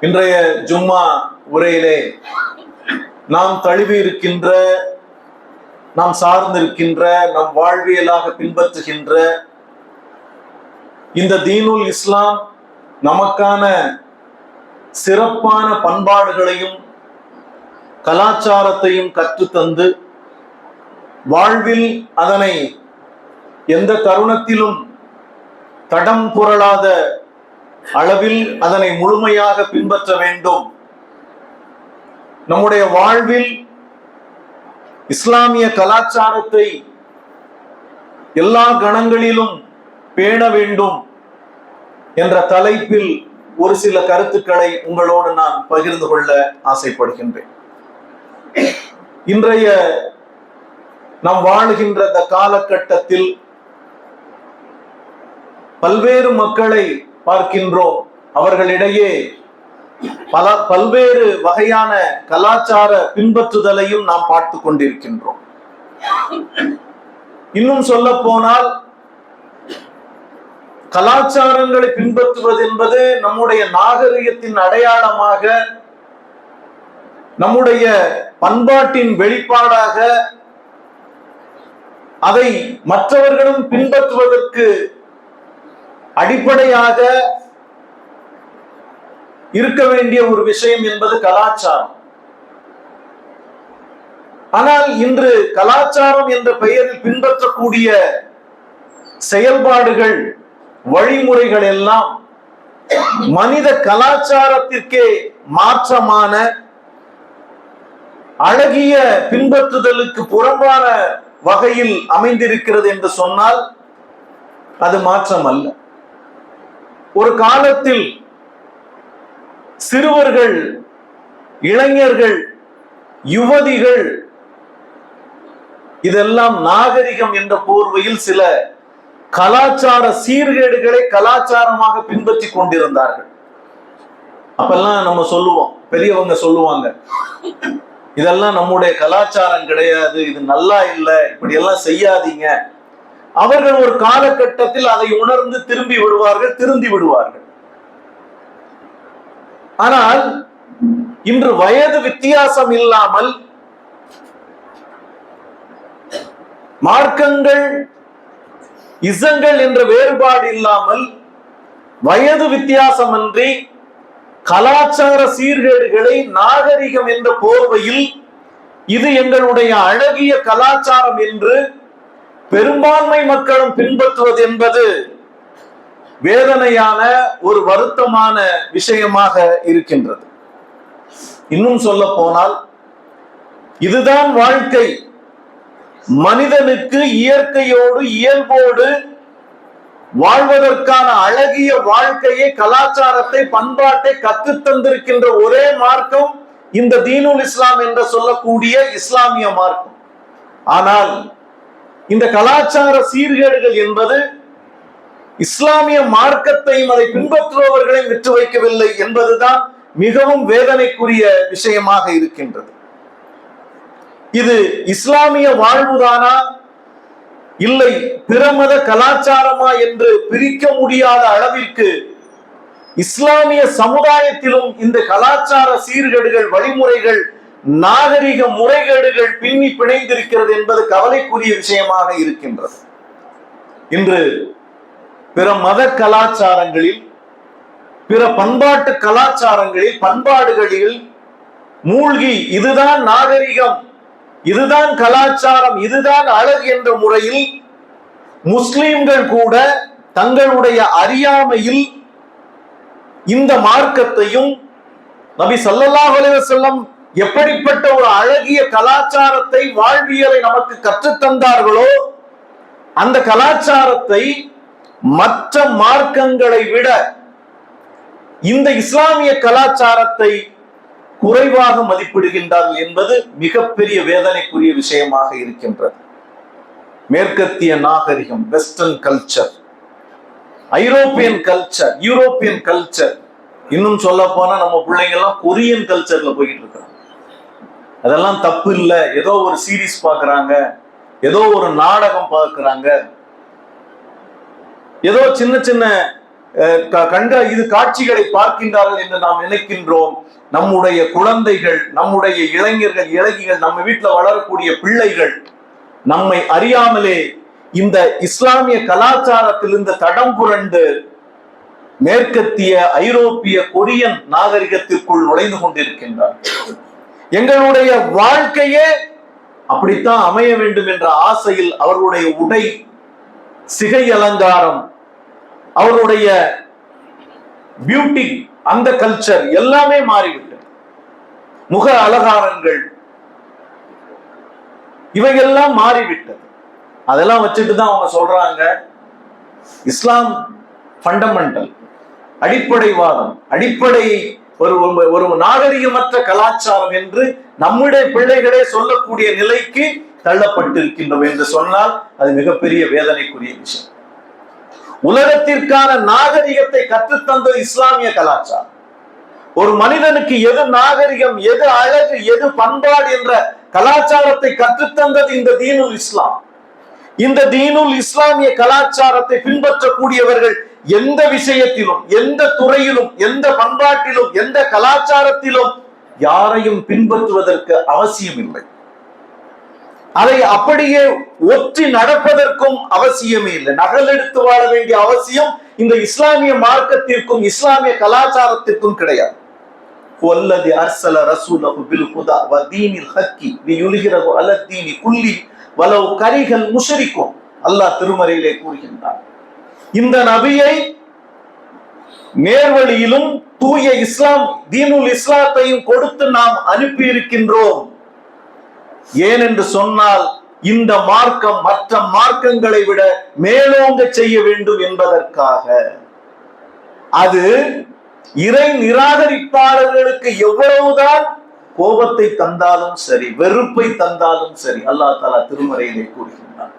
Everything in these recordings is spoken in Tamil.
இன்றைய ஜும்மா உரையிலே நாம் தழுவி இருக்கின்ற, நாம் சார்ந்திருக்கின்ற, நம் வாழ்வியலாக பின்பற்றுகின்ற இந்த தீனுல் இஸ்லாம் நமக்கான சிறப்பான பண்பாடுகளையும் கலாச்சாரத்தையும் கற்றுத்தந்து வாழ்வில் அதனை எந்த தருணத்திலும் தடம் புரளாத அளவில் அதனை முழுமையாக பின்பற்ற வேண்டும். நம்முடைய வாழ்வில் இஸ்லாமிய கலாச்சாரத்தை எல்லா கணங்களிலும் பேண வேண்டும் என்ற தலைப்பில் ஒரு சில கருத்துக்களை உங்களோடு நான் பகிர்ந்து கொள்ள ஆசைப்படுகின்றேன். இன்றைய நாம் வாழுகின்ற இந்த காலகட்டத்தில் பல்வேறு மக்களை பார்க்கின்றோம். அவர்களிடையே பல்வேறு வகையான கலாச்சார பின்பற்றுதலையும் நாம் பார்த்து கொண்டிருக்கின்றோம். இன்னும் சொல்ல போனால் கலாச்சாரங்களை பின்பற்றுவது என்பது நம்முடைய நாகரிகத்தின் அடையாளமாக, நம்முடைய பண்பாட்டின் வெளிப்பாடாக, அதை மற்றவர்களும் பின்பற்றுவதற்கு அடிப்படையாக இருக்க வேண்டிய ஒரு விஷயம் என்பது கலாச்சாரம். ஆனால் இன்று கலாச்சாரம் என்ற பெயரில் பின்பற்றக்கூடிய செயல்பாடுகள், வழிமுறைகள் எல்லாம் மனித கலாச்சாரத்திற்கே மாற்றமான, அழகிய பின்பற்றுதலுக்கு புறம்பான வகையில் அமைந்திருக்கிறது என்று சொன்னால் அது மாற்றம் அல்ல. ஒரு காலத்தில் சிறுவர்கள், இளைஞர்கள், யுவதிகள் இதெல்லாம் நாகரிகம் என்ற போர்வையில் சில கலாச்சார சீர்கேடுகளை கலாச்சாரமாக பின்பற்றி கொண்டிருந்தார்கள். அப்பெல்லாம் நம்ம சொல்லுவோம், பெரியவங்க சொல்லுவாங்க, இதெல்லாம் நம்முடைய கலாச்சாரம் கிடையாது, இது நல்லா இல்லை, இப்படி எல்லாம் செய்யாதீங்க. அவர்கள் ஒரு காலகட்டத்தில் அதை உணர்ந்து திரும்பி விடுவார்கள். ஆனால் இன்று வயது வித்தியாசம் இல்லாமல், மார்க்கங்கள் இசங்கள் என்ற வேறுபாடு இல்லாமல், வயது வித்தியாசமின்றி கலாச்சார சீர்கேடுகளை நாகரிகம் என்ற போர்வையில் இது எங்களுடைய அழகிய கலாச்சாரம் என்று பெரும்பான்மை மக்களும் பின்பற்றுவது என்பது வேதனையான, ஒரு வருத்தமான விஷயமாக இருக்கின்றது. இன்னும் சொல்ல போனால் இதுதான் வாழ்க்கை. மனிதனுக்கு இயற்கையோடு, இயல்போடு வாழ்வதற்கான அழகிய வாழ்க்கையை, கலாச்சாரத்தை, பண்பாட்டை கற்றுத்தந்திருக்கின்ற ஒரே மார்க்கம் இந்த தீனுல் இஸ்லாம் என்று சொல்லக்கூடிய இஸ்லாமிய மார்க்கம். ஆனால் இந்த கலாச்சார சீர்கேடுகள் என்பது இஸ்லாமிய மார்க்கத்தையும் அதை பின்பற்றுபவர்களையும் விட்டு வைக்கவில்லை என்பதுதான் மிகவும் வேதனைக்குரிய விஷயமாக இருக்கின்றது. இது இஸ்லாமிய வாழ்வுதானா, இல்லை பிற மத கலாச்சாரமா என்று பிரிக்க முடியாத அளவிற்கு இஸ்லாமிய சமுதாயத்திலும் இந்த கலாச்சார சீர்கேடுகள், வழிமுறைகள், நாகரிக முறைகேடுகள் பின்னி பிணைந்திருக்கிறது என்பது கவலைக்குரிய விஷயமாக இருக்கின்றது. இன்று பிற மத கலாச்சாரங்களில், பிற பண்பாட்டு கலாச்சாரங்களில், பண்பாடுகளில் மூழ்கி இதுதான் நாகரிகம், இதுதான் கலாச்சாரம், இதுதான் அழகு என்ற முறையில் முஸ்லிம்கள் கூட தங்களுடைய அறியாமையில் இந்த மார்க்கத்தையும், நபி ஸல்லல்லாஹு அலைஹி வஸல்லம் எப்படிப்பட்ட ஒரு அழகிய கலாச்சாரத்தை, வாழ்வியலை நமக்கு கற்றுத்தந்தார்களோ அந்த கலாச்சாரத்தை மற்ற மார்க்கங்களை விட இந்த இஸ்லாமிய கலாச்சாரத்தை குறைவாக மதிப்பிடுகின்றார்கள் என்பது மிகப்பெரிய வேதனைக்குரிய விஷயமாக இருக்கின்றது. மேற்கத்திய நாகரிகம், western culture, European culture, European culture, இன்னும் சொல்ல போனா நம்ம பிள்ளைங்க எல்லாம் கொரியன் கல்ச்சர்ல போயிட்டு இருக்காங்க. அதெல்லாம் தப்பு இல்லை. ஏதோ ஒரு சீரீஸ் பாக்குறாங்க, ஏதோ ஒரு நாடகம் பார்க்கிறாங்க, ஏதோ சின்ன சின்ன இது காட்சிகளை பார்க்கின்றார்கள் என்று நாம் நினைக்கின்றோம். நம்முடைய குழந்தைகள், நம்முடைய இளைஞர்கள், இளைஞர்கள், நம்ம வீட்டில் வளரக்கூடிய பிள்ளைகள் நம்மை அறியாமலே இந்த இஸ்லாமிய கலாச்சாரத்திலிருந்து தடம் புரண்டு மேற்கத்திய ஐரோப்பிய கொரியன் நாகரிகத்திற்குள் நுழைந்து கொண்டிருக்கின்றார். எங்களுடைய வாழ்க்கையே அப்படித்தான் அமைய வேண்டும் என்ற ஆசையில் அவர்களுடைய உடை, சிகை அலங்காரம், அவருடைய பியூட்டி, அந்த கல்ச்சர் எல்லாமே மாறிவிட்டது. முக அலங்காரங்கள் இவையெல்லாம் மாறிவிட்டது. அதெல்லாம் வச்சுட்டு தான் அவங்க சொல்றாங்க இஸ்லாம் ஃபண்டமெண்டல், அடிப்படைவாதம், அடிப்படை ஒரு நாகரிகமற்ற கலாச்சாரம் என்று நம்முடைய பிள்ளைகளே சொல்லக்கூடிய நிலைக்கு தள்ளப்பட்டிருக்கின்றோம் என்று சொன்னால் அது மிகப்பெரிய வேதனைக்குரிய விஷயம். உலகத்திற்கான நாகரிகத்தை கற்றுத்தந்தது இஸ்லாமிய கலாச்சாரம். ஒரு மனிதனுக்கு எது நாகரிகம், எது அழகு, எது பண்பாடு என்ற கலாச்சாரத்தை கற்றுத்தந்தது இந்த தீனுல் இஸ்லாம். இந்த தீனுல் இஸ்லாமிய கலாச்சாரத்தை பின்பற்றக்கூடியவர்கள் எந்த விஷயத்திலும், எந்த துறையிலும், எந்த பண்பாட்டிலும், எந்த கலாச்சாரத்திலும் யாரையும் பின்பற்றுவதற்கு அவசியம் இல்லை. அதை அப்படியே ஒற்றி நடப்பதற்கும் அவசியமே இல்லை. நகல் எடுத்து வாழ வேண்டிய அவசியம் இந்த இஸ்லாமிய மார்க்கத்திற்கும் இஸ்லாமிய கலாச்சாரத்திற்கும் கிடையாது. வல்லதி அர்ஸல ரசூலஹு பில் ஹுதா வ தீனில் ஹக்கி லியுல்ஹிரஹு அலா தீனி குல்லி வலவ் கரிஹல் முஷ்ரிகூன். அல்லாஹ் திருமறையிலே கூறுகின்றார், இந்த நபியை நேர்வழியிலும் தூய இஸ்லாம் தீனுல் இஸ்லாத்தையும் கொடுத்து நாம் அனுப்பி இருக்கின்றோம். ஏனென்று சொன்னால் இந்த மார்க்கம் மற்ற மார்க்கங்களை விட மேலோங்க செய்ய வேண்டும் என்பதற்காக. அது இறை நிராகரிப்பாளர்களுக்கு எவ்வளவுதான் கோபத்தை தந்தாலும் சரி, வெறுப்பை தந்தாலும் சரி, அல்லாஹ் தஆலா திருமறையிலே கூறுகின்றார்,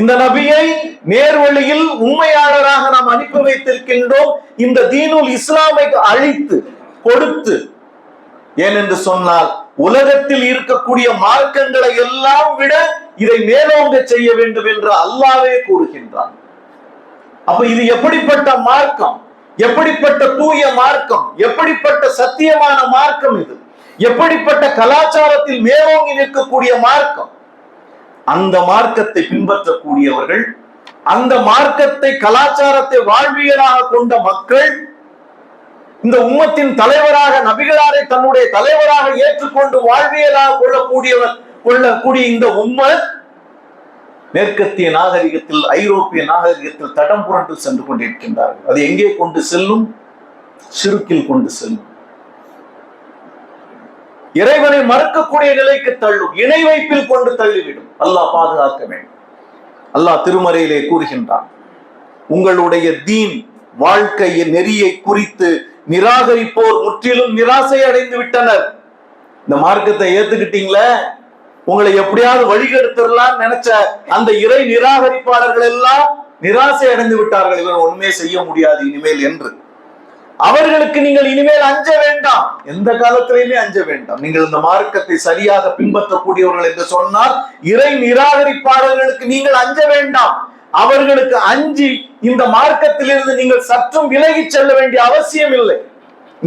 இந்த நபியை நேர்வழியில் உண்மையாளராக நாம் அனுப்பி வைத்திருக்கின்றோம். இந்த தீனுல் இஸ்லாமை அழித்து கொடுத்து, ஏனென்று சொன்னால் உலகத்தில் இருக்கக்கூடிய மார்க்கங்களை எல்லாம் விட இதை மேலோங்க செய்ய வேண்டும் என்று அல்லாஹ்வே கூறுகின்றான். அப்ப இது எப்படிப்பட்ட மார்க்கம், எப்படிப்பட்ட தூய மார்க்கம், எப்படிப்பட்ட சத்தியமான மார்க்கம், இது எப்படிப்பட்ட கலாச்சாரத்தில் மேலோங்கி நிற்கக்கூடிய மார்க்கம். அந்த மார்க்கத்தை பின்பற்றக்கூடியவர்கள், அந்த மார்க்கத்தை கலாச்சாரத்தை வாழ்வியலாக கொண்ட மக்கள், இந்த உம்மத்தின் தலைவராக நபிகளாரை தன்னுடைய தலைவராக ஏற்றுக்கொண்டு வாழ்வியலாக கொள்ளக்கூடிய இந்த உம்மத் மேற்கத்திய நாகரிகத்தில், ஐரோப்பிய நாகரிகத்தில் தடம் புரண்டு சென்று கொண்டிருக்கின்றார்கள். அது எங்கே கொண்டு செல்லும்? ஷிர்கில் கொண்டு செல்லும். இறைவனை மறுக்கக்கூடிய நிலைக்கு தள்ளும், இணை வைப்பில் கொண்டு தள்ளிவிடும். அல்லாஹ் பாதுகாக்க வேண்டும். அல்லாஹ் திருமறையிலே கூறுகின்றான், உங்களுடைய தீன் வாழ்க்கையின் நெறியை குறித்து நிராகரிப்போர் முற்றிலும் நிராசை அடைந்து விட்டனர். இந்த மார்க்கத்தை ஏத்துக்கிட்டீங்களே, உங்களை எப்படியாவது வழிகெடுத்துடலாம் நினைச்ச அந்த இறை நிராகரிப்பாளர்கள் எல்லாம் நிராசை அடைந்து விட்டார்கள். இவர் ஒண்ணுமே செய்ய முடியாது இனிமேல் என்று. அவர்களுக்கு நீங்கள் இனிமேல் அஞ்ச வேண்டாம், எந்த காலத்திலையுமே அஞ்ச வேண்டாம். நீங்கள் இந்த மார்க்கத்தை சரியாக பின்பற்றக்கூடியவர்கள் என்று சொன்னால் இறை நிராகரிப்பாளர்களுக்கு நீங்கள் அஞ்ச வேண்டாம். அவர்களுக்கு அஞ்சி இந்த மார்க்கத்திலிருந்து நீங்கள் சற்றும் விலகி செல்ல வேண்டிய அவசியம் இல்லை.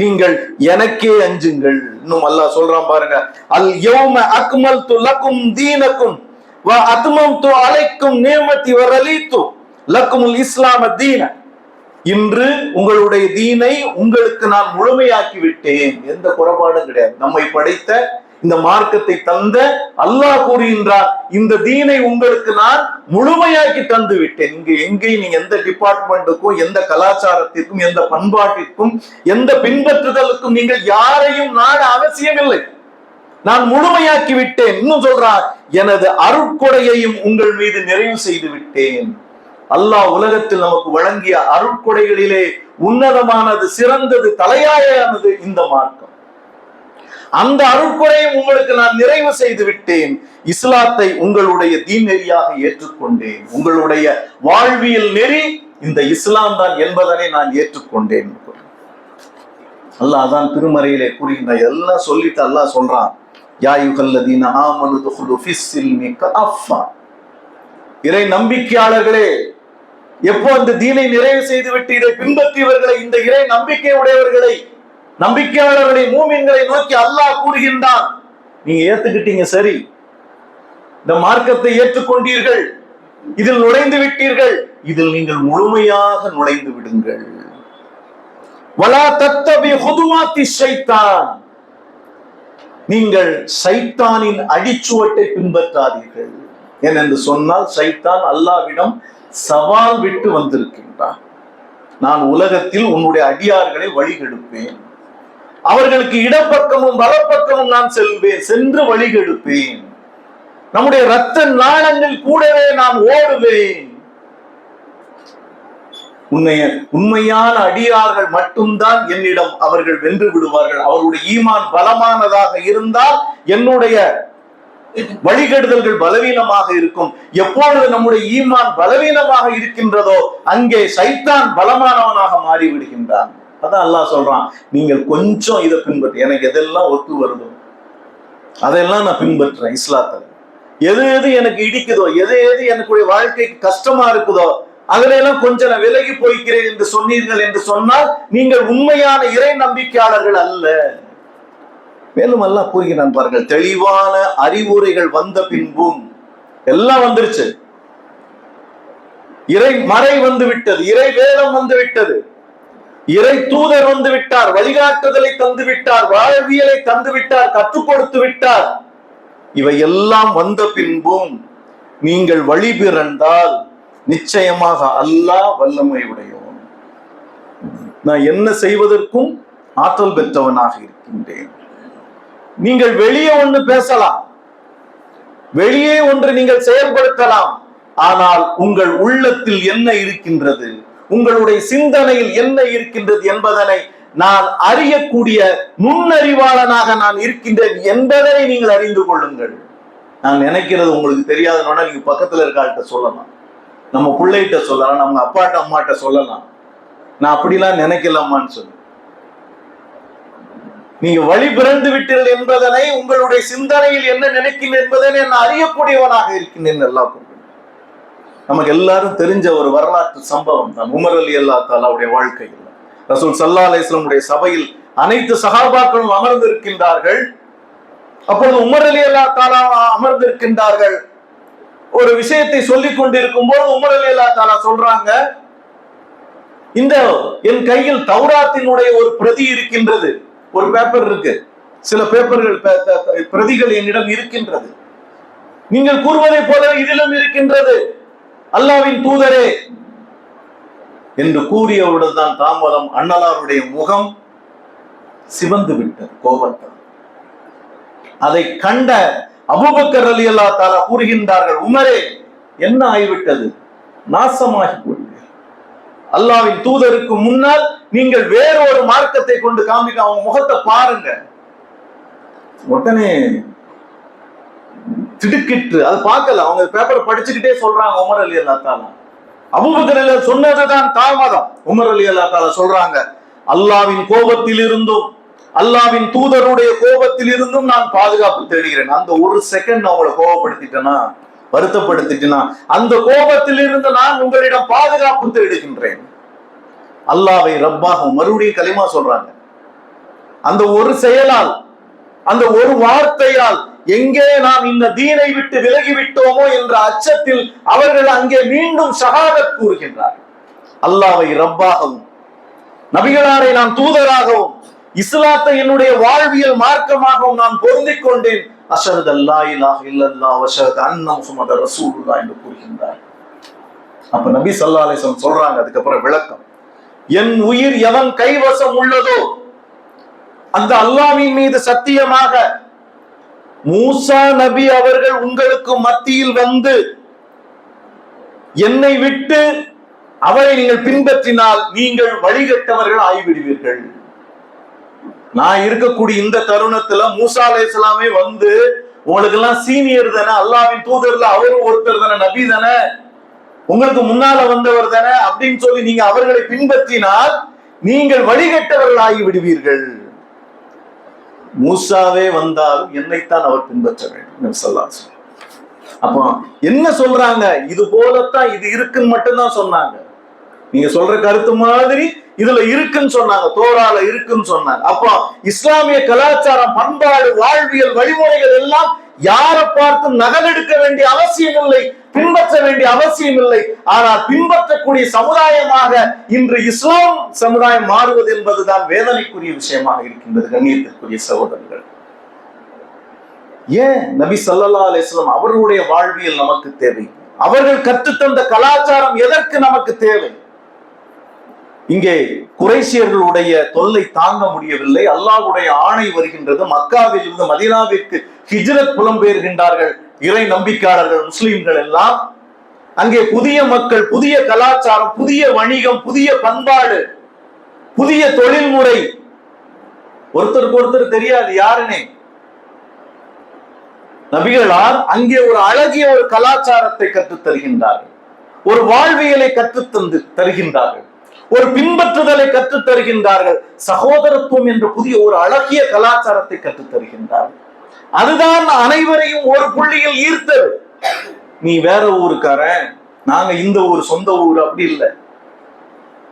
நீங்கள் எனக்கே அஞ்சுங்கள். இன்னும் அல்லாஹ் சொல்றான் பாருங்க, அல் யௌம அக்மல்து லக்கும் தீனக்கும் வ அத்மம்து அலைக்கும் நிஅமதி வ ரலீது லக்குமுல் இஸ்லாம தீன. இன்று உங்களுடைய தீனை உங்களுக்கு நான் முழுமையாக்கி விட்டேன். எந்த குறைபாடும் கிடையாது. நம்மை படைத்த இந்த மார்க்கத்தை தந்த அல்லாஹ் கூறுகின்றார், இந்த தீனை உங்களுக்கு நான் முழுமையாக்கி தந்து விட்டேன். இங்கு எங்கேயும் நீங்க எந்த டிபார்ட்மெண்ட்டுக்கும், எந்த கலாச்சாரத்திற்கும், எந்த பண்பாட்டிற்கும், எந்த பின்பற்றுதலுக்கும் நீங்கள் யாரையும் நாட அவசியம் இல்லை. நான் முழுமையாக்கி விட்டேன். இன்னும் சொல்றார், எனது அருட்கொடையையும் உங்கள் மீது நிறைவு செய்து விட்டேன். அல்லாஹ் உலகத்தில் நமக்கு வழங்கிய அருட்கொடைகளிலே உன்னதமானது, சிறந்தது, தலையாயானது இந்த மார்க்கம். அந்த அருட்கொடையும் உங்களுக்கு நான் நிறைவு செய்து விட்டேன். இஸ்லாத்தை உங்களுடைய தீன் நெறியாக ஏற்றுக்கொண்டேன். உங்களுடைய வாழ்வியல் நெறி இந்த இஸ்லாம் தான் என்பதனை நான் ஏற்றுக்கொண்டேன். அல்லாஹ் தான் திருமறையிலே கூறுகின்ற எல்லாம் சொல்லிட்டு அல்லாஹ் சொல்றான், யா அய்யுஹல்லதீன ஆமனு துஹுலு ஃபிஸ்ஸில்மி கஃபா. இறை நம்பிக்கையாளர்களே, எப்போ அந்த தீனை நிறைவு செய்து விட்டு இதை பின்பற்றியவர்களை, இந்த இறை நம்பிக்கை உடையவர்களை, நம்பிக்கையாளர்களை, மூமின்களை நோக்கி அல்லாஹ் கூறுகின்றான், நீங்க ஏத்துக்கிட்டீங்க, சரி, இந்த மார்க்கத்தை ஏற்றுக்கொண்டீர்கள், இதில் நுழைந்து விட்டீர்கள், இதில் நீங்கள் முழுமையாக நுழைந்து விடுங்கள். வலா தத்தபி ஹுதுவாத்தி ஷைத்தான், நீங்கள் சைத்தானின் அடிச்சுவட்டை பின்பற்றாதீர்கள். ஏனென்று சொன்னால் சைத்தான் அல்லாஹ்விடம் சவால் விட்டு வந்திருக்கின்றான். நான் உலகத்தில் உன்னுடைய அடியார்களை வழிகெடுப்பேன், அவர்களுக்கு இடப்பக்கமும் வலப்பக்கமும் நான் செல்வேன், சென்று வழிகெடுப்பேன், நம்முடைய இரத்த நாளங்கள் கூடவே நான் ஓடுவேன். உண்மையான அடியார்கள் மட்டும்தான் என்னிடம் அவர்கள் வென்று விடுவார்கள். அவருடைய ஈமான் பலமானதாக இருந்தால் என்னுடைய வழிகெடுதல்கள் பலவீனமாக இருக்கும். எப்பொழுது நம்முடைய ஈமான் பலவீனமாக இருக்கின்றதோ அங்கே சைத்தான் பலமானவனாக மாறி விடுகின்றான். அதான் அல்லாஹ் சொல்றான், நீங்கள் கொஞ்சம் இதை பின்பற்ற, எனக்கு எதெல்லாம் ஒத்து வருதோ அதெல்லாம் நான் பின்பற்றுறேன். இஸ்லாத்துல எது எது எனக்கு இடிக்குதோ, எது எது எனக்கு வாழ்க்கைக்கு கஷ்டமா இருக்குதோ அதுல எல்லாம் கொஞ்சம் நான் விலகி போய்க்கிறேன் என்று சொன்னீர்கள் என்று சொன்னால் நீங்கள் உண்மையான இறை நம்பிக்கையாளர்கள் அல்ல. மேலும் அல்லாஹ் கூறுகிறான் பாருங்கள், தெளிவான அறிவுரைகள் வந்த பின்பும் எல்லாம் வந்துருச்சு, இறை மறை வந்து விட்டது, இறை வேதம் வந்து விட்டது, இறை தூதர் வந்து விட்டார், வழிகாட்டுதலை தந்து விட்டார், வாழ்வியலை தந்து விட்டார், கற்றுக் கொடுத்து விட்டார். இவை எல்லாம் வந்த பின்பும் நீங்கள் வழி பிறந்தால் நிச்சயமாக அல்லாஹ் வல்லமை உடையவன், நான் என்ன செய்வதற்கும் ஆற்றல் பெற்றவனாக இருக்கின்றேன். நீங்கள் வெளியே ஒன்று பேசலாம், வெளியே ஒன்று நீங்கள் செயல்படுத்தலாம், ஆனால் உங்கள் உள்ளத்தில் என்ன இருக்கின்றது, உங்களுடைய சிந்தனையில் என்ன இருக்கின்றது என்பதனை நான் அறியக்கூடிய நுண்ணறிவாளனாக நான் இருக்கின்றேன் என்பதை நீங்கள் அறிந்து கொள்ளுங்கள். நான் நினைக்கிறது உங்களுக்கு தெரியாதனால நீங்க பக்கத்துல இருக்காள்கிட்ட சொல்லலாம், நம்ம பிள்ளைகிட்ட சொல்லலாம், நம்ம அப்பாட்ட அம்மாட்ட சொல்லலாம், நான் அப்படிலாம் நினைக்கலாமான்னு சொல்லு. நீங்க வழி பிறந்து விட்டீர்கள் என்பதனை, உங்களுடைய சிந்தனையில் என்ன நினைக்கின்றேன் என்பதனை நான் அறியக்கூடியவனாக இருக்கின்றேன். எல்லாம் நமக்கு எல்லாரும் தெரிஞ்ச ஒரு வரலாற்று சம்பவம் தான் உமர் அலி அல்லாஹ் தஆலாவுடைய வாழ்க்கையில். ரசூல் ஸல்லல்லாஹு அலைஹி வஸல்லம் உடைய சபையில் அனைத்து சஹாபாக்களும் அமர்ந்திருக்கின்றார்கள். அப்பொழுது உமர் அலி அல்லாஹ் தஆலா அமர்ந்திருக்கின்றார்கள். ஒரு விஷயத்தை சொல்லிக் கொண்டிருக்கும் போது உமர் அலி அல்லாஹ் தஆலா சொல்றாங்க, இந்த என் கையில் தௌராத்தினுடைய ஒரு பிரதி இருக்கின்றது, ஒரு பேப்பர் இருக்கு, சில பேப்பர்கள் பிரதிகள் என்னிடம் இருக்கின்றது, நீங்கள் கூறுவதை போல இதிலும் இருக்கின்றது, அல்லாஹ்வின் தூதரே என்று கூறியவுடன் தான் தாமதம் அண்ணலாருடைய முகம் சிவந்து விட்டது கோபத்தால். அதை கண்ட அபூபக்கர் ரலியல்லாஹு தஆலா கூறுகின்றார்கள், உமரே என்ன ஆகிவிட்டது, நாசமாகி போய்விட்டது, அல்லாஹ்வின் தூதருக்கு முன்னால் நீங்கள் வேறொரு மார்க்கத்தை கொண்டு காமிக்க, அவங்க முகத்தை பாருங்க. உடனே திடுக்கிட்டு அதை பார்க்கல, அவங்க பேப்பரை படிச்சுக்கிட்டே சொல்றாங்க உமர் ரலியல்லாஹு தஆலா, அபூபக்கர் சொன்னதுதான் தாமதம். உமர் ரலியல்லாஹு தஆலா சொல்றாங்க, அல்லாஹ்வின் கோபத்தில் இருந்தும் அல்லாஹ்வின் தூதருடைய கோபத்தில் இருந்தும் நான் பாதுகாப்பு தேடுகிறேன். அந்த ஒரு செகண்ட் அவங்களை கோபப்படுத்திட்டேனா, வருத்தப்படுத்திட்டேனா, அந்த கோபத்தில் இருந்து நான் உங்களிடம் பாதுகாப்பு தேடுகின்றேன். அல்லாஹ்வை ரப்பாக மறுபடியும் கலிமா சொல்றாங்க. அந்த ஒரு செயலால், அந்த ஒரு வார்த்தையால் எங்கே நாம் இந்த தீனை விட்டு விலகி விட்டோமோ என்ற அச்சத்தில் அவர்கள் அங்கே மீண்டும் ஷஹாதத் கூறுகின்றார். அல்லாஹ்வை ரப்பாகவும் நபிகளாரை நான் தூதராகவும் இஸ்லாத்தை என்னுடைய வாழ்வியல் மார்க்கமாகவும் நான் பொருந்திக் கொண்டேன், அஷ்ஹது அல்லா இலாஹ இல்லல்லாஹ் வ அஷ்ஹது அன்ன முஹம்மதர் ரசூலுல்லாஹ் என்று கூறுகின்றார். அப்ப நபி ஸல்லல்லாஹு அலைஹி வஸல்லம் சொல்றாங்க, அதுக்கப்புறம் விளக்கம், என் உயிர் எவன் கைவசம் உள்ளதோ அந்த அல்லாஹ்வின் மீது சத்தியமாக மூசா நபி அவர்கள் உங்களுக்கு மத்தியில் வந்து என்னை விட்டு அவரை நீங்கள் பின்பற்றினால் நீங்கள் வழிகட்டவர்கள் ஆகிவிடுவீர்கள். நான் இருக்கக்கூடிய இந்த தருணத்துல மூசா அலைஹிஸ்ஸலாமே வந்து உங்களுக்கு எல்லாம் சீனியர் தானே, அல்லாஹ்வின் தூதர்ல அவரும் ஒருத்தர் தானே, நபி தானே, உங்களுக்கு முன்னால வந்தவர் தானே அப்படின்னு சொல்லி நீங்க அவர்களை பின்பற்றினால் நீங்கள் வழிகட்டவர்கள் ஆகி விடுவீர்கள். மூசாவே வந்தாலும் என்னைத்தான் அவர் பின்பற்ற வேண்டும். அப்போ என்ன சொல்றாங்க, இது போலத்தான் இது இருக்குன்னு மட்டும்தான் சொன்னாங்க. நீங்க சொல்ற கருத்து மாதிரி இதுல இருக்குன்னு சொன்னாங்க, தோரால இருக்குன்னு சொன்னாங்க. அப்போ இஸ்லாமிய கலாச்சாரம், பண்பாடு, வாழ்வியல் வழிமுறைகள் எல்லாம் யாரை பார்த்து நகலெடுக்க வேண்டிய அவசியம் இல்லை, பின்பற்ற வேண்டிய அவசியம் இல்லை. ஆனால் பின்பற்றக்கூடிய சமுதாயமாக இன்று இஸ்லாம் சமுதாயம் மாறுவது என்பதுதான் வேதனைக்குரிய விஷயமாக இருக்கின்றது. கண்ணியத்திற்குரிய சகோதரர்கள், ஏன் நபி ஸல்லல்லாஹு அலைஹி வஸல்லம் அவர்களுடைய வாழ்வியல் நமக்கு தேவை? அவர்கள் கற்றுத்தந்த கலாச்சாரம் எதற்கு நமக்கு தேவை? இங்கே குறைஷியர்களுடைய தொல்லை தாங்க முடியவில்லை. அல்லாஹ்வுடைய ஆணை வருகின்றது. மக்காவில் இருந்து மதீனாவிற்கு ஹிஜ்ரத் புலம்பெயர்கின்றார்கள் இறை நம்பிக்கையாளர்கள், முஸ்லிம்கள் எல்லாம். அங்கே புதிய மக்கள், புதிய கலாச்சாரம், புதிய வணிகம், புதிய பண்பாடு, புதிய தொழில்முறை. ஒருத்தருக்கு ஒருத்தர் தெரியாது யாருனே. நபிகளார் அங்கே ஒரு அழகிய ஒரு கலாச்சாரத்தை கற்றுத் தருகின்றார்கள், ஒரு வாழ்வியலை கற்றுத் தருகின்றார்கள், ஒரு பின்பற்றுதலை கற்றுத் தருகின்றார்கள், சகோதரத்துவம் என்ற புதிய ஒரு அழகிய கலாச்சாரத்தை கற்றுத் தருகின்றார்கள். அதுதான் அனைவரையும் ஒரு புள்ளியில் ஈர்த்தது. நீ வேற ஊருக்காரன், நாங்க இந்த ஊர், சொந்த ஊர், அப்படி இல்லை.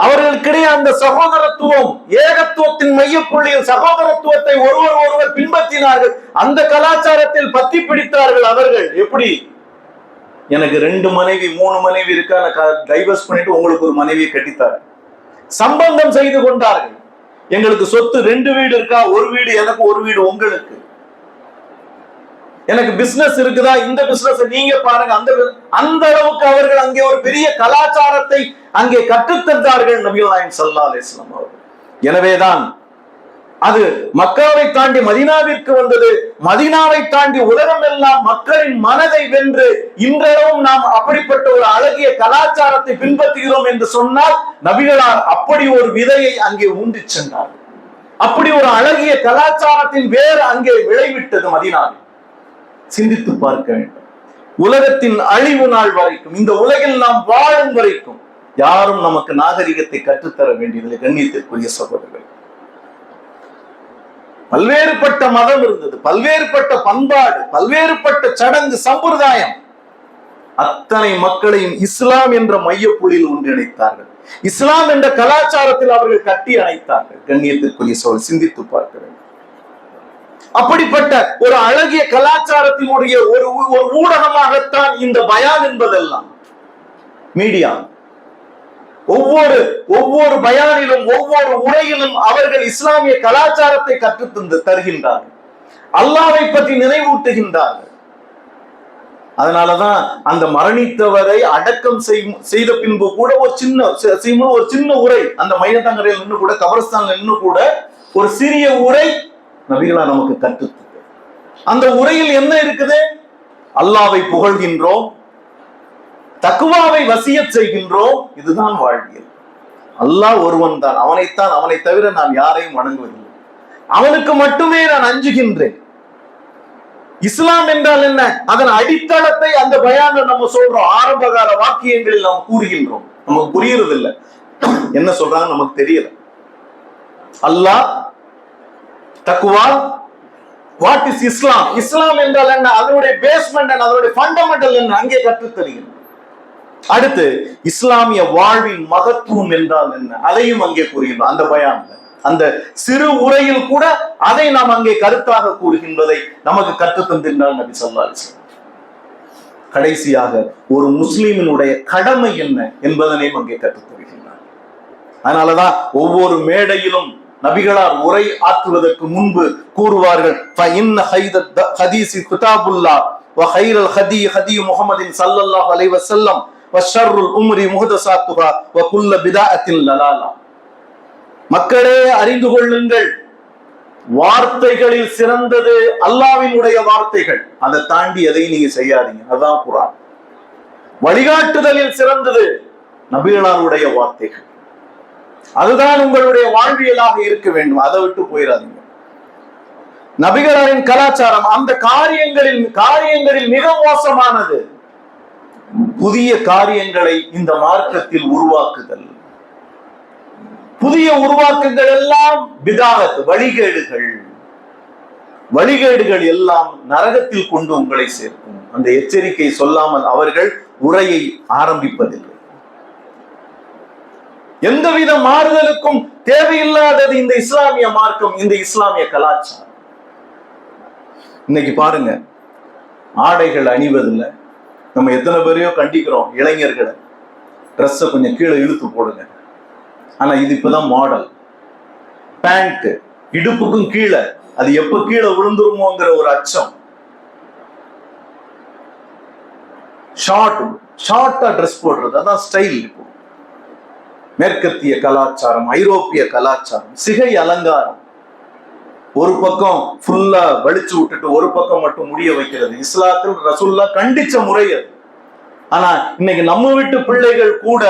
அவர்களுக்கிடையே அந்த சகோதரத்துவம், ஏகத்துவத்தின் மையப்புள்ளியில் சகோதரத்துவத்தை ஒருவர் பின்பற்றினார்கள். அந்த கலாச்சாரத்தில் பத்தி பிடித்தார்கள். அவர்கள் எப்படி, எனக்கு 2 மனைவி 3 மனைவி இருக்கா, டைவர்ஸ் பண்ணிட்டு உங்களுக்கு ஒரு மனைவியை கட்டித்தாரு, சம்பந்தம் செய்து கொண்டார்கள். எங்களுக்கு சொத்து 2 வீடு இருக்கா, 1 வீடு எனக்கு, 1 வீடு உங்களுக்கு. எனக்கு பிசினஸ் இருக்குதா, இந்த பிசினஸ் நீங்க பாருங்க. அந்த அளவுக்கு அவர்கள் அங்கே ஒரு பெரிய கலாச்சாரத்தை அங்கே கற்றுத்தந்தார்கள் நபிகள் நாயகம் ஸல்லல்லாஹு அலைஹி வஸல்லம் அவர்கள். எனவேதான் அது மக்காவை தாண்டி மதீனாவிற்கு வந்தது. மதீனாவை தாண்டி உலகம் எல்லாம் மக்களின் மனதை வென்று இன்றளவும் நாம் அப்படிப்பட்ட ஒரு அழகிய கலாச்சாரத்தை பின்பற்றுகிறோம் என்று சொன்னால், நபிகளார் அப்படி ஒரு விதையை அங்கே ஊன்றி சென்றார்கள். அப்படி ஒரு அழகிய கலாச்சாரத்தின் வேறு அங்கே விளைவிட்டது மதீனாவில். சிந்தித்து பார்க்க வேண்டும். உலகத்தின் அழிவு நாள் வரைக்கும், இந்த உலகில் நாம் வாழும் வரைக்கும் யாரும் நமக்கு நாகரிகத்தை கற்றுத்தர வேண்டியதில்லை. கண்ணியத்திற்குரிய சகோதரர்கள், பல்வேறுபட்ட மதம் இருந்தது, பல்வேறுபட்ட பண்பாடு, பல்வேறுபட்ட சடங்கு சம்பிரதாயம், அத்தனை மக்களையும் இஸ்லாம் என்ற மையப்புள்ளியில் ஒன்றிணைத்தார்கள். இஸ்லாம் என்ற கலாச்சாரத்தில் அவர்கள் கட்டி அணைத்தார்கள். கண்ணியத்திற்குரிய சகோதரர்கள், சிந்தித்து பார்க்க வேண்டும். அப்படிப்பட்ட ஒரு அழகிய கலாச்சாரத்தினுடைய ஒரு ஊடகமாகத்தான் இந்த பயான் என்பதெல்லாம். மீடியா ஒவ்வொரு பயானிலும், ஒவ்வொரு உரையிலும் அவர்கள் இஸ்லாமிய கலாச்சாரத்தை கற்றுத் தருகின்றார்கள், அல்லாஹ்வை பற்றி நினைவூட்டுகின்றார்கள். அதனாலதான் அந்த மரணித்தவரை அடக்கம் செய்த பின்பு கூட ஒரு சின்ன உரை, அந்த மையத்தங்கரையில் நின்று கூட, கபரஸ்தான்ல நின்று கூட ஒரு சிறிய உரை நபிகளா நமக்கு கற்றுத்தது. அந்த உரையில் என்ன இருக்குது? அல்லாஹ்வை புகழ்கின்றோம், தக்வாவை வசியத் செய்கின்றோம். இதுதான் வாழ்வியல். அல்லாஹ் ஒருவன் தான், அவனை தவிர நான் யாரையும் வணங்குவதில்லை, அவனுக்கு மட்டுமே நான் அஞ்சுகின்றேன். இஸ்லாம் என்றால் என்ன? அதன் அடித்தளத்தை அந்த பயான்ல நம்ம சொல்றோம், ஆரம்பகால வாக்கியங்களில் நாம் கூறுகின்றோம். நமக்கு புரியறது இல்லை, என்ன சொல்றாங்க நமக்கு தெரியல. அல்லாஹ், தக்வா, வாட் இஸ் இஸ்லாம், இஸ்லாம் என்றால் என்ன, அதனுடைய பேஸ்மெண்ட் என்ன, அதனுடைய ஃபண்டமெண்டல் என்ன, அங்கே கற்றுத் தருகிறோம். அடுத்து இஸ்லாமிய வாழ்வின் மகத்துவம் என்றால் என்ன, அதையும் அங்கே கூறுகின்றோம். அந்த பயான்ல, அந்த சிறு உரையில் கூட அதை நாம் அங்கே கருத்தாக கூறுகின்றதை நமக்கு கற்றுத் தந்திருந்தார் நபி ஸல்லல்லாஹு அலைஹி வஸல்லம். கடைசியாக ஒரு முஸ்லிமினுடைய கடமை என்ன என்பதனையும் அங்கே கற்றுத் தருகின்றார். அதனாலதான் ஒவ்வொரு மேடையிலும் நபிகளார் உரை ஆற்றுவதற்கு முன்பு கூறுவார்கள், ஃபஇன்ன ஹைரல் ஹதீஸி கிதாபுல்லாஹ் வ ஹைரல் ஹதி ஹதி முஹம்மதின் ஸல்லல்லாஹு அலைஹி வஸல்லம் வ ஷர்ருல் உம்ரி முஹதஸாத்துஹா வ குல்லு பிதஅத்தின் லலாலா. மக்களே அறிந்து கொள்ளுங்கள், வார்த்தைகளில் சிறந்தது அல்லாஹ்வினுடைய வார்த்தைகள், அதை தாண்டி எதை நீங்க செய்யாதீங்க. அதுதான் குர்ஆன். வழிகாட்டுதலில் சிறந்தது நபிகளாருடைய வார்த்தைகள், அதுதான் உங்களுடைய வாழ்வியலாக இருக்க வேண்டும். அதை விட்டு போயிடாதீங்க. நபிகளாரின் கலாச்சாரம் அந்த காரியங்களில் மிக மோசமானது புதிய காரியங்களை இந்த மார்க்கத்தில் உருவாக்குதல். புதிய உருவாக்கங்கள் எல்லாம் பிதாஅத், வழிகேடுகள் எல்லாம் நரகத்தில் கொண்டு உங்களை சேர்க்கும். அந்த எச்சரிக்கை சொல்லாமல் அவர்கள் உரையை ஆரம்பிப்பதில்லை. எந்தவித மாறுதலுக்கும் தேவையில்லாதது இந்த இஸ்லாமிய மார்க்கம், இந்த இஸ்லாமிய கலாச்சாரம். இன்னைக்கு பாருங்க, ஆடைகள் அணிவதில்லை நம்ம எத்தனை பேரையோ கண்டிக்கிறோம். இளைஞர்களை ட்ரெஸ்ஸை கொஞ்சம் கீழே இழுத்து போடுங்க. ஆனா இது இப்பதான் மாடல். பேண்ட் இடுப்புக்கும் கீழே, அது எப்ப கீழே விழுந்துருமோங்கிற ஒரு அச்சம். ஷார்ட்டா ட்ரெஸ் போடுறது, அதான் ஸ்டைல். இப்போ மேற்கத்திய கலாச்சாரம், ஐரோப்பிய கலாச்சாரம், சிகை அலங்காரம், ஒரு பக்கம் ஃபுல்லா வலிச்சு விட்டுட்டு ஒரு பக்கம் மட்டும் முடிய வைக்கிறது இஸ்லாத்தில் ரசூலுல்லாஹ் கண்டிச்ச முறை அது. ஆனா இன்னைக்கு நம்ம வீட்டு பிள்ளைகள் கூட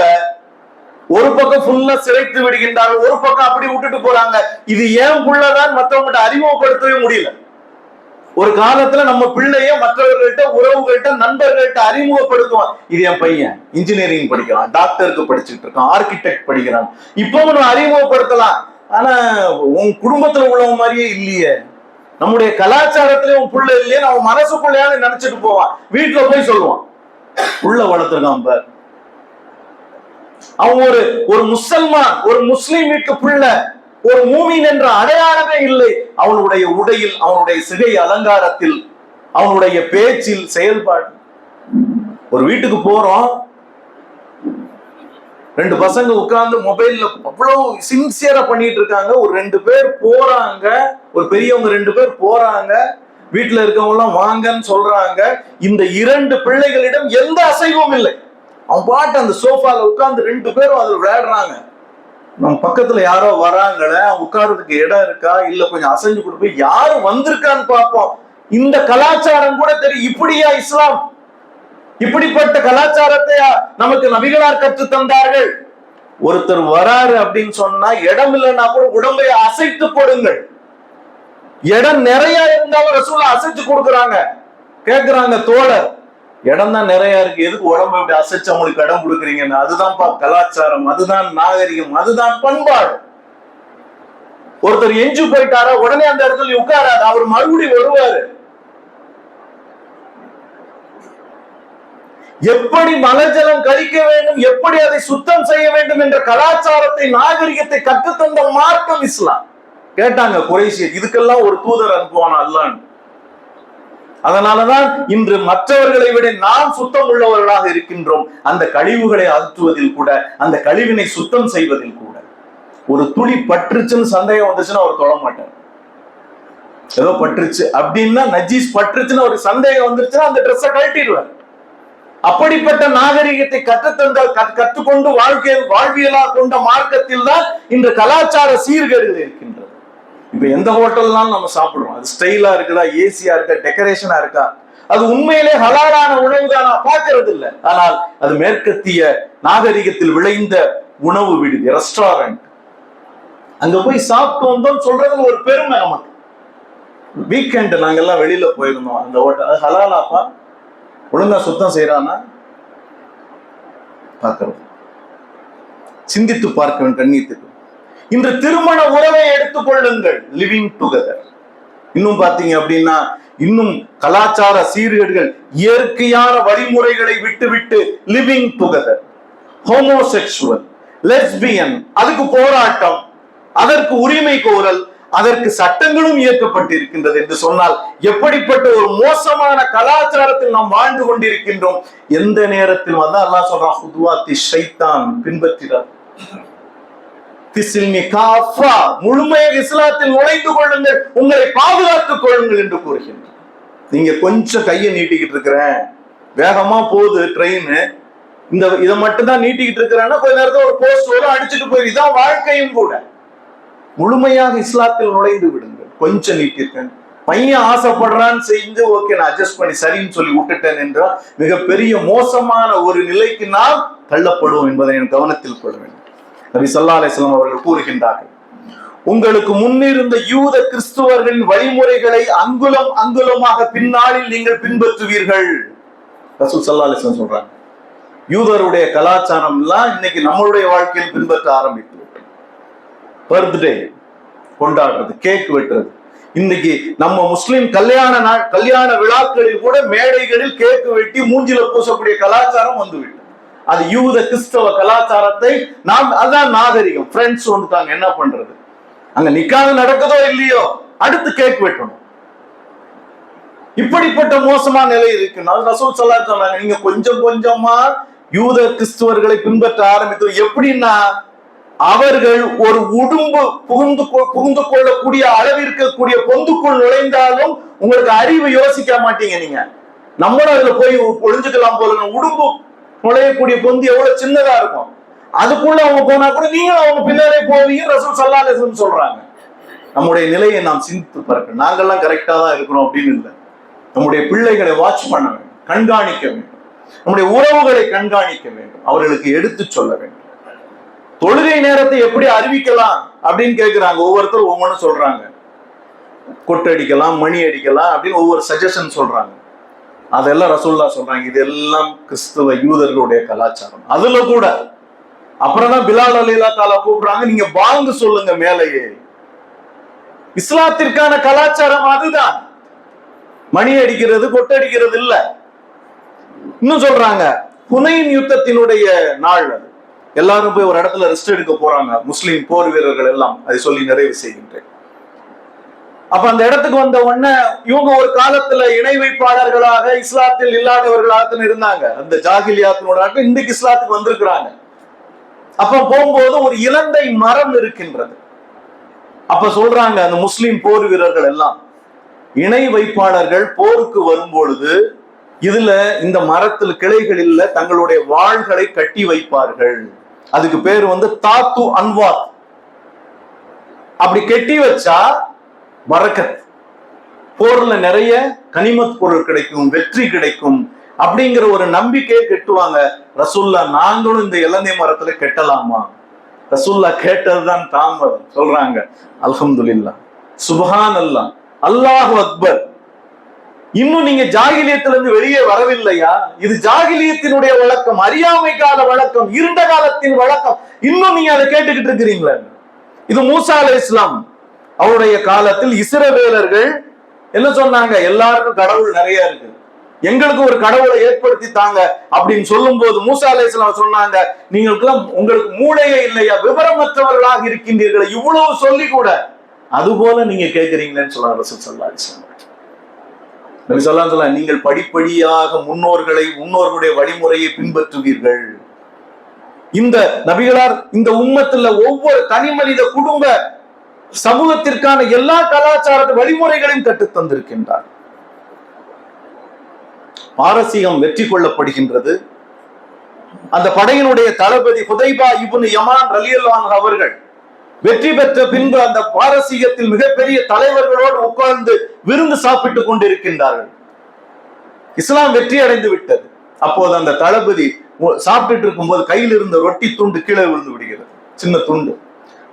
ஒரு பக்கம் ஃபுல்லா சிரைத்து விடுகின்றார்கள், ஒரு பக்கம் அப்படி விட்டுட்டு போறாங்க. இது ஏன் புள்ளதான் மற்றவங்ககிட்ட அறிமுகப்படுத்தவே முடியல. ஒரு காலத்துல நம்ம பிள்ளைய மற்றவர்கள்ட்ட, உறவுகள்கிட்ட, நண்பர்கள்ட்ட அறிமுகப்படுத்துவான். இது என் பையன் இன்ஜினியரிங் படிக்கிறான், டாக்டருக்கு படிச்சுட்டு இருக்கான், ஆர்கிடெக்ட் படிக்கிறான், இப்பவும் நம்ம அறிமுகப்படுத்தலாம். ஆனா உன் குடும்பத்துல உள்ளவங்க மாதிரியே இல்லையே, நம்முடைய கலாச்சாரத்திலே உன் புள்ள இல்லையே, அவன் மனசுக்குள்ளையான்னு நினைச்சிட்டு போவான். வீட்டுல போய் சொல்லுவான், உள்ள வளர்த்துருக்கான் பார். அவன் ஒரு முசல்மான், ஒரு முஸ்லிம் வீட்டு பிள்ளை, ஒரு மூமின் என்ற அடையாளமே இல்லை. அவனுடைய உடையில், அவனுடைய சிகை அலங்காரத்தில், அவனுடைய பேச்சில், செயல்பாடு. ஒரு வீட்டுக்கு போறோம், ரெண்டு பசங்க உட்கார்ந்து மொபைல்ல அவ்வளவு சின்சியரா பண்ணிட்டு இருக்காங்க. ஒரு 2 பேர் போறாங்க, ஒரு பெரியவங்க 2 பேர் போறாங்க, வீட்டுல இருக்கவங்க எல்லாம் வாங்கன்னு சொல்றாங்க. இந்த 2 பிள்ளைகளிடம் எந்த அசைவும் இல்லை. அவன் பாட்டு அந்த சோஃபால உட்கார்ந்து 2 பேரும் அதுல விளையாடுறாங்க. நம்ம பக்கத்துல யாரோ வராங்களே, உட்கார்றதுக்கு இடம் இருக்கா, இல்ல கொஞ்சம் அசைஞ்சு கொடுப்போம், யாரும் வந்திருக்கான்னு பார்ப்போம். இந்த கலாச்சாரம் கூட தெரியும். இப்படியா இஸ்லாம்? இப்படிப்பட்ட கலாச்சாரத்தை நமக்கு நபிகளார் கற்று தந்தார்கள். ஒருத்தர் வராரு அப்படின்னு சொன்னா இடம் இல்லைன்னா கூட உடம்பை அசைத்து கொடுங்கள். இடம் நிறைய இருந்தாலும் ரசூலுல்லாஹ் அசைச்சு கொடுக்குறாங்க. கேக்குறாங்க தோழர், இடம் தான் நிறைய இருக்கு, எதுக்கு உடம்பு இப்படி அசைச்சு அவங்களுக்கு இடம் கொடுக்குறீங்கன்னு. அதுதான் கலாச்சாரம், அதுதான் நாகரிகம், அதுதான் பண்பாடு. ஒருத்தர் எஞ்சு போயிட்டாரா உடனே அந்த இடத்துல உட்காராரு, அவர் மறுபடியும் வருவாரு. எப்படி மலஜலம் கழிக்க வேண்டும், எப்படி அதை சுத்தம் செய்ய வேண்டும் என்ற கலாச்சாரத்தை, நாகரிகத்தை கற்றுத்தந்த மார்க்கம் இஸ்லாம். கேட்டாங்க குறைஷியர், இதுக்கெல்லாம் ஒரு தூதர் அனுப்புவானா அல்லாஹ்? அதனாலதான் இன்று மற்றவர்களை விட நாம் சுத்தம் உள்ளவர்களாக இருக்கின்றோம். அந்த கழிவுகளை அகற்றுவதில் கூட, அந்த கழிவினை சுத்தம் செய்வதில் கூட. ஒரு துளி பற்றுச்சுன்னு சந்தேகம் வந்துச்சுன்னா அவர் தொட மாட்டார். ஏதோ பற்றுச்சு அப்படின்னா, நஜீஸ் பற்றுச்சுன்னு ஒரு சந்தேகம் வந்துருச்சுன்னா அந்த ட்ரெஸ்ஸை கழட்டிடுவார். அப்படிப்பட்ட நாகரிகத்தை கற்றுக்கொண்டு வாழ்வியலா கொண்ட மார்க்கத்தில் தான் இன்று கலாச்சார சீர்கேடுகள் இருக்கின்றது. இப்ப எந்த ஹோட்டல்னாலும் நம்ம சாப்பிடுறோம், அது ஸ்டைலா இருக்குதா, ஏசியா இருக்கா, டெக்கரேஷனா இருக்கா, அது உண்மையிலே ஹலாலான உணவு தான் பார்க்கறது இல்லை. ஆனால் அது மேற்கத்திய நாகரிகத்தில் விளைந்த உணவு விடுதி, ரெஸ்டாரண்ட். அங்க போய் சாப்பிட்டு வந்தோம் சொல்றதுல ஒரு பெருமை நமக்கு. வீக்கெண்ட் நாங்கெல்லாம் வெளியில போயிருந்தோம், அந்த ஹோட்டல் அது ஹலாலாப்பா, ஒழுங்கா சுத்தம் செய்யறானா பார்க்கிறது, சிந்தித்து பார்க்க வேண்டும் கண்ணியத்துக்கு. இன்று திருமண உறவை எடுத்துக் கொள்ளுங்கள், லிவிங் டுகெதர். இன்னும் பாத்தீங்க அப்படின்னா, இன்னும் கலாச்சார சீர்கேடுகள், இயற்கையான வழிமுறைகளை விட்டு லிவிங் டுகெதர், ஹோமோசெக்சுவல், லெஸ்பியன், அதுக்கு போராட்டம், அதற்கு உரிமை கோரல், அதற்கு சட்டங்களும் இயக்கப்பட்டிருக்கின்றது என்று சொன்னால் எப்படிப்பட்ட ஒரு மோசமான கலாச்சாரத்தில் நாம் வாழ்ந்து கொண்டிருக்கின்றோம். எந்த நேரத்திலும் அதான் அல்லாஹ் சொல்றான், ஹுதுவாத்தி ஷைத்தான், பின்பற்றினார். முழுமையாக இஸ்லாத்தில் நுழைந்து கொள்ளுங்கள், உங்களை பாதுகாத்துக் கொள்ளுங்கள் என்று கூறுகின்றார். நீங்க கொஞ்சம் கையை நீட்டிக்கிட்டு இருக்கிறேன், வேகமா போகுது ட்ரெயின், இதை மட்டும் தான் நீட்டிக்கிட்டு இருக்கிறேன்னா கொஞ்ச நேரத்தில் ஒரு போஸ்ட் வரும், அடிச்சுட்டு போயிரு. இதான் வாழ்க்கையும் கூட. முழுமையாக இஸ்லாத்தில் நுழைந்து விடுங்கள். கொஞ்சம் நீட்டிருக்கேன், பையன் ஆசைப்படுறான்னு செஞ்சு ஓகே நான் அட்ஜஸ்ட் பண்ணி சரின்னு சொல்லி விட்டுட்டேன் என்றால் மிகப்பெரிய மோசமான ஒரு நிலைக்கு நாம் தள்ளப்படுவோம் என்பதை கவனத்தில் கொள்ள வேண்டும். நபி ஸல்லல்லாஹு அலைஹி வஸல்லம் அவர்கள் கூறுகின்றார்கள், உங்களுக்கு முன்னிருந்த யூத கிறிஸ்துவர்களின் வழிமுறைகளை அங்குலம் அங்குலமாக பின்னாளில் நீங்கள் பின்பற்றுவீர்கள். ரசூல் ஸல்லல்லாஹு அலைஹி வஸல்லம் சொல்றாங்க, யூதருடைய கலாச்சாரம் எல்லாம் இன்னைக்கு நம்மளுடைய வாழ்க்கையில் பின்பற்ற ஆரம்பித்து, பர்த்டே கொண்டாடுறது, கேக் வெட்டுறது. இன்னைக்கு நம்ம முஸ்லிம் கல்யாண விழாக்களில் கூட மேடைகளில் கேக் வெட்டி மூஞ்சில பூசக்கூடிய கலாச்சாரம் வந்துவிட்டது. அது யூத கிறிஸ்தவ கலாச்சாரத்தை நாம், அதான் நாகரிகம். ஃப்ரெண்ட்ஸ் வந்துட்டாங்க, என்ன பண்றது? அங்க நிக்காது நடக்குதோ இல்லையோ, அடுத்து கேக் வெட்டணும். இப்படிப்பட்ட மோசமான நிலை இருக்குன்னா ரசூல் ஸல்லல்லாஹு அலைஹி சொன்னாங்க, நீங்க கொஞ்சம் கொஞ்சமா யூத கிறிஸ்துவர்களை பின்பற்ற ஆரம்பித்து, எப்படின்னா அவர்கள் ஒரு உடும்பு புகுந்து கொள்ளக்கூடிய அளவிற்கக்கூடிய பொந்துக்குள் நுழைந்தாலும் உங்களுக்கு அறிவு யோசிக்க மாட்டீங்க. நீங்க நம்மளும் அதுல போய் ஒளிஞ்சுக்கலாம் போல. உடும்பு நுழையக்கூடிய பொந்து எவ்வளவு சின்னதா இருக்கும், அதுக்குள்ள அவங்க போனா கூட நீங்களும் அவங்க பின்னாலே போவீங்க. ரசூல் ஸல்லல்லாஹு அலைஹி வஸல்லம் சொல்றாங்க. நம்முடைய நிலையை நாம் சிந்தித்து பார்க்க, நாங்கெல்லாம் கரெக்டா தான் இருக்கிறோம் அப்படின்னு இல்லை. நம்முடைய பிள்ளைகளை வாட்ச் பண்ண வேண்டும், கண்காணிக்க வேண்டும். நம்முடைய உறவுகளை கண்காணிக்க வேண்டும், அவர்களுக்கு எடுத்து சொல்ல வேண்டும். தொழுகை நேரத்தை எப்படி அறிவிக்கலாம் அப்படின்னு கேட்கிறாங்க. ஒவ்வொருத்தரும் ஒவ்வொன்னு சொல்றாங்க. கொட்டடிக்கலாம், மணி அடிக்கலாம் அப்படின்னு ஒவ்வொரு சஜஷன் சொல்றாங்க. அதெல்லாம் ரசூலுல்லாஹ் சொல்றாங்க, இதெல்லாம் கிறிஸ்துவ யூதர்களுடைய கலாச்சாரம். அதுல கூட அப்புறம் தான் பிலால் ரலியல்லாஹு தஆலா கூப்பிடுறாங்க, நீங்க பாங்கு சொல்லுங்க மேலேயே. இஸ்லாத்திற்கான கலாச்சாரம் அதுதான். மணி அடிக்கிறது, கொட்டடிக்கிறது இல்ல. இன்னும் சொல்றாங்க, ஹுனைன் யுத்தத்தினுடைய நாள் அது. எல்லாரும் போய் ஒரு இடத்துல ரெஸ்ட் எடுக்க போறாங்க, முஸ்லிம் போர் வீரர்கள் எல்லாம். அதை சொல்லி நிறைவு செய்கின்றேன். அப்ப அந்த இடத்துக்கு வந்த உடனே இவங்க ஒரு காலத்துல இணை வைப்பாளர்களாக இஸ்லாத்தில் இல்லாதவர்களாக இருந்தாங்க. அந்த ஜாகிலியாத்தினோட இன்றைக்கு இஸ்லாத்துக்கு வந்திருக்கிறாங்க. அப்ப போகும்போது ஒரு இலந்தை மரம் இருக்கின்றது. அப்ப சொல்றாங்க அந்த முஸ்லிம் போர் வீரர்கள் எல்லாம், இணை வைப்பாளர்கள் போருக்கு வரும்பொழுது இதுல இந்த மரத்தில் கிளைகளில் தங்களுடைய வாள்களை கட்டி வைப்பார்கள். அதுக்கு பேர் தாத்து அன்வாத். அப்படி கட்டி வச்சா பரக்கத், போர்ல நிறைய கனிமத் பொருள் கிடைக்கும், வெற்றி கிடைக்கும் அப்படிங்கிற ஒரு நம்பிக்கையை கெட்டுவாங்க. ரசூல்லா, நாங்களும் இந்த இலந்தை மரத்துல கெட்டலாமா? ரசூல்லா கேட்டதுதான் தாமதம். சொல்றாங்க, அல்ஹம்துலில்லாஹ், சுப்ஹானல்லாஹ், அல்லாஹு அக்பர். இன்னும் நீங்க ஜாகிலியத்திலிருந்து வெளியே வரவில்லையா? இது ஜாகிலியத்தினுடைய வழக்கம், அறியாமை கால வழக்கம், இருண்ட காலத்தின் வழக்கம். இன்னும் நீங்க அதை கேட்டுக்கிட்டு இருக்கிறீங்களா? இது மூசா அலைஹிஸ்ஸலாம் அவருடைய காலத்தில் இஸ்ரவேலர்கள் என்ன சொன்னாங்க, எல்லாருக்கும் கடவுள் நிறைய இருக்கு, எங்களுக்கு ஒரு கடவுளை ஏற்படுத்தி தாங்க அப்படின்னு சொல்லும் போது மூசா அலைஹிஸ்ஸலாம் சொன்னாங்க, உங்களுக்கு மூளையே இல்லையா, விவரமற்றவர்களாக இருக்கின்றீர்கள், இவ்வளவு சொல்லி கூட அது போல நீங்க கேட்கிறீங்களேன்னு சொன்னாங்க ரசூல் ஸல்லல்லாஹு அலைஹி வஸல்லம். நபி ஸல்லல்லாஹு அலைஹி வஸல்லம், நீங்கள் படிப்படியாக முன்னோர்களுடைய வழிமுறையை பின்பற்றுவீர்கள். இந்த நபிகளார் இந்த உம்மத்துல ஒவ்வொரு தனி மனித குடும்ப சமூகத்திற்கான எல்லா கலாச்சார வழிமுறைகளையும் கற்றுத் தந்திருக்கின்றார். பாரசீகம் வெற்றி கொள்ளப்படுகின்றது. அந்த படையினுடைய தளபதி ஹுதைபா இப்னு யமான் ரலியல்லாஹு அன்ஹு அவர்கள் வெற்றி பெற்ற பின்பு அந்த பாரசீகத்தில் மிகப்பெரிய தலைவர்களோடு உட்கார்ந்து விருந்து சாப்பிட்டுக் கொண்டிருக்கின்றார்கள். இஸ்லாம் வெற்றி அடைந்து விட்டது. அப்போது அந்த தளபதி சாப்பிட்டு இருக்கும் போது கையில் இருந்த ரொட்டி துண்டு கீழே விழுந்து விடுகிறது, சின்ன துண்டு.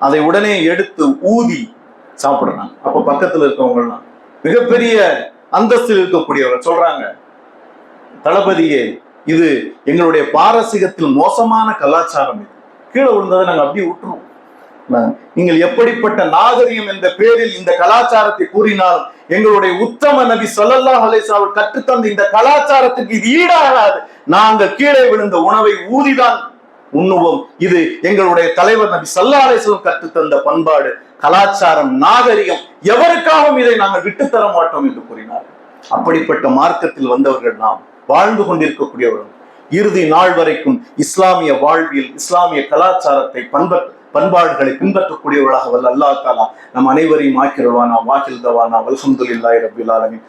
அதை உடனே எடுத்து ஊதி சாப்பிடுறாங்க. அப்ப பக்கத்துல இருக்கவங்க எல்லாம் மிகப்பெரிய அந்தஸ்தில் இருக்கக்கூடியவர்கள் சொல்றாங்க, தளபதியே, இது எங்களுடைய பாரசீகத்தில் மோசமான கலாச்சாரம், இது கீழே விழுந்ததை நாங்க அப்படியே விட்டுருவோம். நீங்கள் எப்படிப்பட்ட நாகரிகம் என்ற பேரில் இந்த கலாச்சாரத்தை கூறினாலும் எங்களுடைய உத்தம நபி ஸல்லல்லாஹு அலைஹி வஸல்லம் கற்றுத்தந்த இந்த கலாச்சாரத்துக்கு இது ஈடாகாது. நாங்கள் கீழே விழுந்த உணவை ஊதிதான் உண்ணுவோம். இது எங்களுடைய தலைவர் நபி ஸல்லல்லாஹு அலைஹி வஸல்லம் கற்றுத்தந்த பண்பாடு, கலாச்சாரம், நாகரிகம். எவருக்காகவும் இதை நாங்கள் விட்டுத்தர மாட்டோம் என்று கூறினார். அப்படிப்பட்ட மார்க்கத்தில் வந்தவர்கள் நாம், வாழ்ந்து கொண்டிருக்கக்கூடியவர்கள். இறுதி நாள் வரைக்கும் இஸ்லாமிய வாழ்வியல், இஸ்லாமிய கலாச்சாரத்தை, பண்பாடுகளை பின்பற்றக்கூடியவர்களாக வல்ல அல்லாஹ் தஆலா நம் அனைவரையும் ஆக்கிருவானா. வாஹில் தவானா அல்ஹம்துலில்லாஹி ரப்பில் ஆலமீன்.